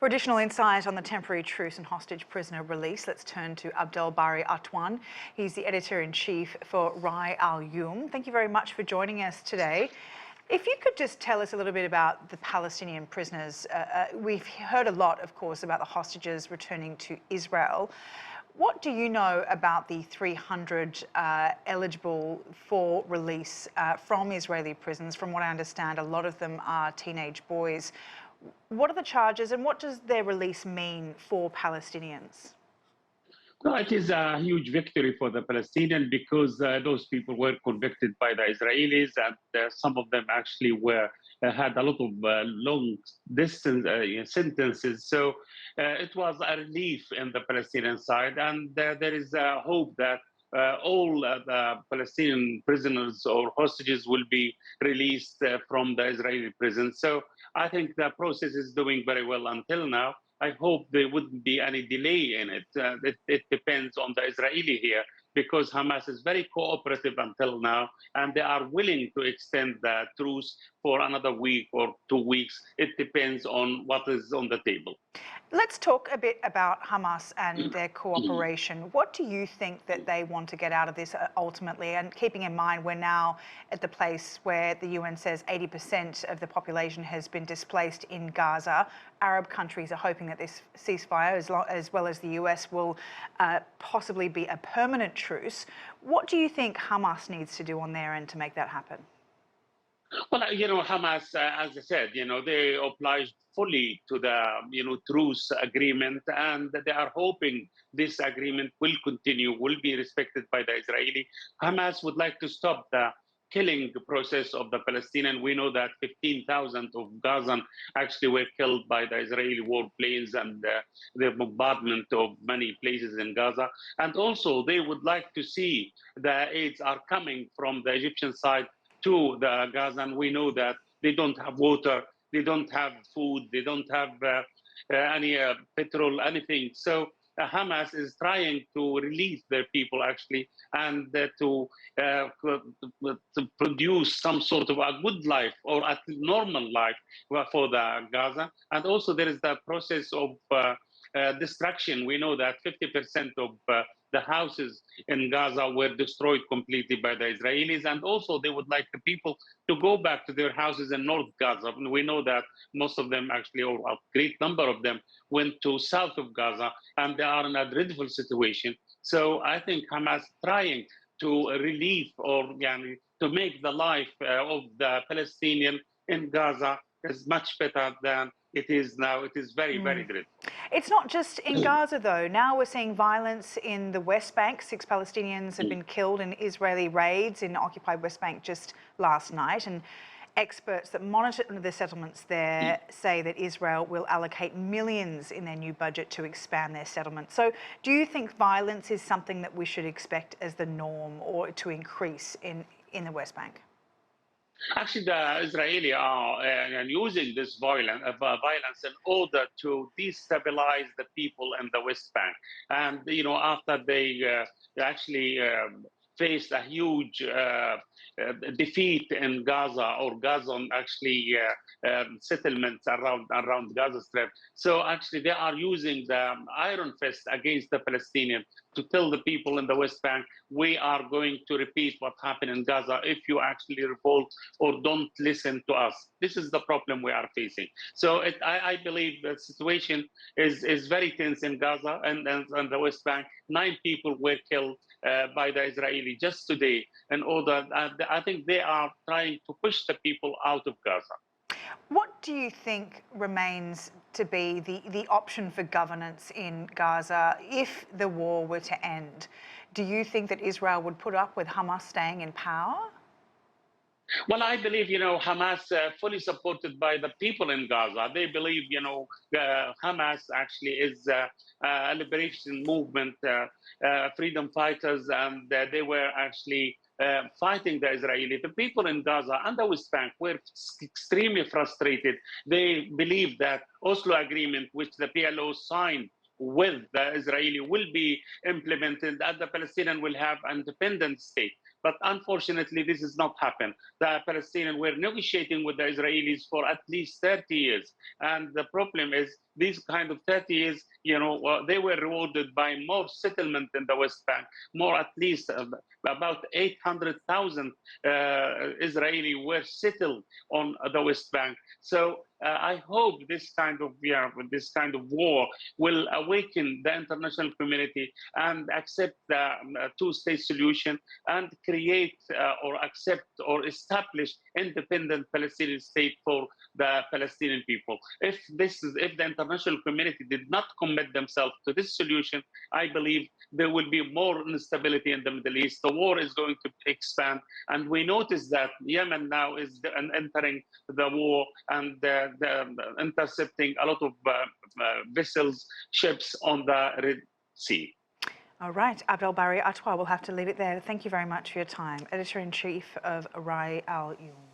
For additional insight on the temporary truce and hostage prisoner release, let's turn to Abdel Bari Atwan. He's the editor-in-chief for al-Youm. Thank you very much for joining us today. If you could just tell us a little bit about the Palestinian prisoners. We've heard a lot, of course, about the hostages returning to Israel. What do you know about the 300 eligible for release from Israeli prisons? From what I understand, a lot of them are teenage boys. What are the charges and what does their release mean for Palestinians? No, it is a huge victory for the Palestinians because those people were convicted by the Israelis, and some of them actually had a lot of long distance sentences. So it was a relief in the Palestinian side, and there is a hope that all the Palestinian prisoners or hostages will be released from the Israeli prison. So I think the process is doing very well until now. I hope there wouldn't be any delay in it. It depends on the Israeli here, because Hamas is very cooperative until now, and they are willing to extend the truce for another week or 2 weeks. It depends on what is on the table. Let's talk a bit about Hamas and their cooperation. What do you think that they want to get out of this ultimately? And keeping in mind, we're now at the place where the UN says 80% of the population has been displaced in Gaza. Arab countries are hoping that this ceasefire, as well as the US, will possibly be a permanent truce. What do you think Hamas needs to do on their end to make that happen? Well, Hamas, as I said, they obliged fully to the, truce agreement, and they are hoping this agreement will continue, will be respected by the Israeli. Hamas would like to stop the killing process of the Palestinians. We know that 15,000 of Gazan actually were killed by the Israeli warplanes and the bombardment of many places in Gaza. And also, they would like to see the aids are coming from the Egyptian side to the Gaza, and we know that they don't have water, they don't have food, they don't have any petrol, anything. So Hamas is trying to release their people actually, and to produce some sort of a good life or a normal life for the Gaza. And also there is the process of destruction. We know that 50% of the houses in Gaza were destroyed completely by the Israelis, and also they would like the people to go back to their houses in North Gaza. And we know that most of them actually, or a great number of them, went to south of Gaza, and they are in a dreadful situation. So I think Hamas trying to relieve or to make the life of the Palestinian in Gaza is much better than it is now. It is very, very dreadful. It's not just in Gaza, though. Now we're seeing violence in the West Bank. 6 Palestinians have been killed in Israeli raids in occupied West Bank just last night. And experts that monitor the settlements there say that Israel will allocate millions in their new budget to expand their settlement. So do you think violence is something that we should expect as the norm or to increase in the West Bank? Actually, the Israelis are using this violence in order to destabilize the people in the West Bank. And, after they actually faced a huge defeat in Gaza, or Gazan actually settlements around Gaza Strip. So actually they are using the iron fist against the Palestinians to tell the people in the West Bank, we are going to repeat what happened in Gaza if you actually revolt or don't listen to us. This is the problem we are facing. So I believe the situation is very tense in Gaza and the West Bank. 9 people were killed by the Israeli just today. In order, I think they are trying to push the people out of Gaza. What do you think remains to be the option for governance in Gaza if the war were to end? Do you think that Israel would put up with Hamas staying in power? Well, I believe, Hamas fully supported by the people in Gaza. They believe, Hamas actually is a liberation movement, freedom fighters, and they were actually fighting the Israeli. The people in Gaza and the West Bank were extremely frustrated. They believe that Oslo agreement, which the PLO signed with the Israeli, will be implemented, and the Palestinians will have an independent state. But unfortunately, this has not happened. The Palestinians were negotiating with the Israelis for at least 30 years. And the problem is these kind of 30 years, they were rewarded by more settlement in the West Bank, more at least about 800,000 Israeli were settled on the West Bank. So I hope this kind of war will awaken the international community and accept the two-state solution and create or accept or establish independent Palestinian state for the Palestinian people. If the international community did not commit themselves to this solution, I believe there will be more instability in the Middle East. The war is going to expand, and we notice that Yemen now is entering the war and intercepting a lot of vessels, ships on the Red Sea. All right, Abdel Bari Atwan, we'll have to leave it there. Thank you very much for your time. Editor-in-Chief of ISRAEL-HAMAS.